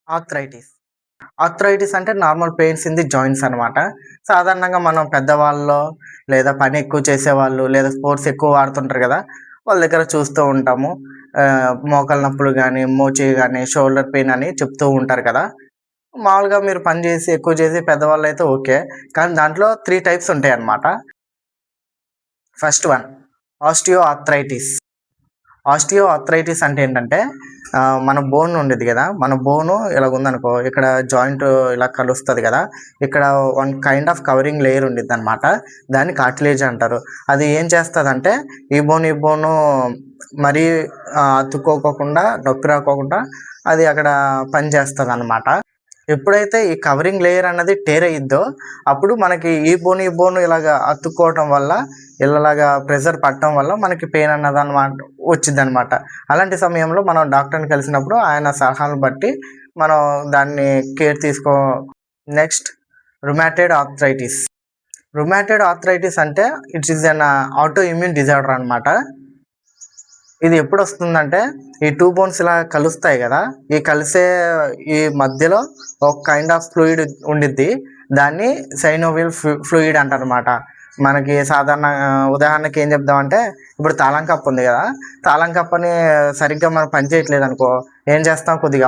Arthritis. Arthritis అంటే normal pains in the joints అనమాట. సాధారణంగా మనం పెద్దవాళ్ళలో లేదా పని ఎక్కువ చేసేవాళ్ళు లేదా స్పోర్ట్స్ ఎక్కువ ఆడుతుంటారు గదా! వాళ్ళ దగ్గర చూస్తూ ఉంటాము. మోకాళ్ళ నొప్పులు గానీ, మోచేయి గానీ, షోల్డర్ పెయిన్ అని చెప్తూ ఉంటారు కదా! మామూలుగా మీరు పని జేసి ఎక్కువ చేసి పెద్దవాళ్ళైతే ఓకే. కానీ దాంట్లో 3 టైప్స్ ఉంటాయన్నమాట. First one osteo arthritis. Osteo arthritis అంటే ఏంటంటే మన బోన్ ఉండిద్ది గదా! మన బోను ఇలాగుందనుకో, ఇక్కడ జాయింట్ ఇలా కలుస్తది గదా! ఇక్కడ one kind of covering layer ఉండిద్దనమాట. దాన్ని కార్టిలేజ్ అంటారు. అది ఏం చేస్తదంటే ఈ బోను మరీ అతుక్కోకోకుండా, నొప్పి రాకోకుండా అది అక్కడ పని చేస్తదనమాట. ఎప్పుడైతే ఈ కవరింగ్ లేయర్ అన్నది టేర్ అయ్యిద్దో, అప్పుడు మనకి ఈ బోను ఇలాగా అతుక్కోవటం వల్ల, ఇలాగా ప్రెషర్ పడటం వల్ల మనకి పెయిన్ అన్నదనమాట వచ్చిద్దనమాట. అలాంటి సమయంలో మనం డాక్టర్‌ని కలిసినప్పుడు ఆయన సలహాలను బట్టి మనం దాన్ని care next rheumatoid arthritis. Rheumatoid arthritis అంటే it is an autoimmune disorder అనమాట. ఇది ఎప్పుడొస్తుందంటే, ఈ 2 బోన్స్ ఇలా కలుస్తాయి గదా! ఈ కలిసే ఈ మధ్యలో ఒక కైండ్ ఆఫ్ ఫ్లూయిడ్ ఉండిద్ది. దాన్ని సైనోవియల్ ఫ్లూయిడ్ అంటారనమాట. మనకి సాధారణ ఉదాహరణకి ఏం చెప్దామంటే, ఇప్పుడు తాళం కప్పు ఉంది గదా! తాళం కప్పని సరిగ్గా మనం పని చేయట్లేదనుకో, ఏం చేస్తాం, కొద్దిగా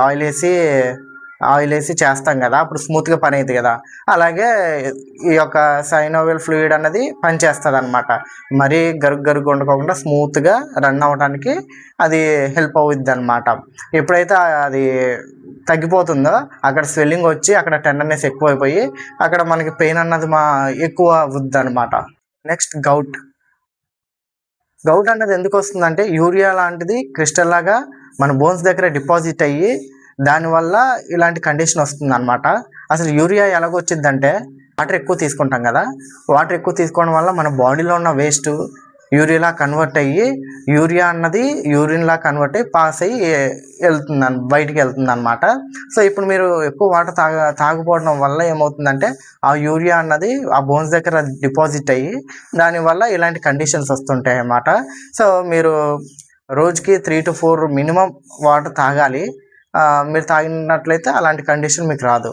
ఆయిలేసి చేస్తాం గదా! అప్పుడు స్మూత్‌గా పనయిద్ది గదా! అలాగే ఈ యొక్క సైనోవియల్ ఫ్లూయిడ్ అన్నది పనిచేస్తదనమాట. మరీ గరుగ్గా ఉండకోకుండా స్మూత్‌గా రన్ అవ్వటానికి అది హెల్ప్ అవుయిద్దనమాట. ఎప్పుడైతే అది తగ్గిపోతుందో, అక్కడ స్వెల్లింగ్ వచ్చి, అక్కడ టెండర్‌నెస్ ఎక్కువైపోయి, అక్కడ మనకి పెయిన్ అన్నది ఎక్కువ అవుద్దనమాట. Next govt. గౌట్ అన్నది ఎందుకొస్తుందంటే, యూరియా లాంటిది క్రిస్టల్ లాగా మన బోన్స్ దగ్గర డిపాజిట్ అయ్యి, దానివల్ల ఇలాంటి కండిషన్ వస్తుందనమాట. అసలు యూరియా ఎలాగొచ్చిద్దంటే, వాటర్ ఎక్కువ తీసుకుంటాం గదా! వాటర్ ఎక్కువ తీసుకోవడం వల్ల మన బాడీలో ఉన్న వేస్టు యూరియాలా కన్వర్ట్ అయ్యి, యూరియా అన్నది యూరిన్‌లా కన్వర్ట్ అయ్యి పాస్ అయ్యి బయటికెళ్తుందనమాట. సో, ఇప్పుడు మీరు ఎక్కువ వాటర్ తాగకపోవడం వల్ల ఏమవుతుందంటే, ఆ యూరియా అన్నది ఆ బోన్స్ దగ్గర డిపాజిట్ అయ్యి, దానివల్ల ఇలాంటి కండిషన్స్ వస్తుంటాయన్నమాట. సో, మీరు రోజుకి 3-4 మినిమమ్ వాటర్ తాగాలి. మీరు తాగినట్లయితే అలాంటి కండిషన్ మీకు రాదు.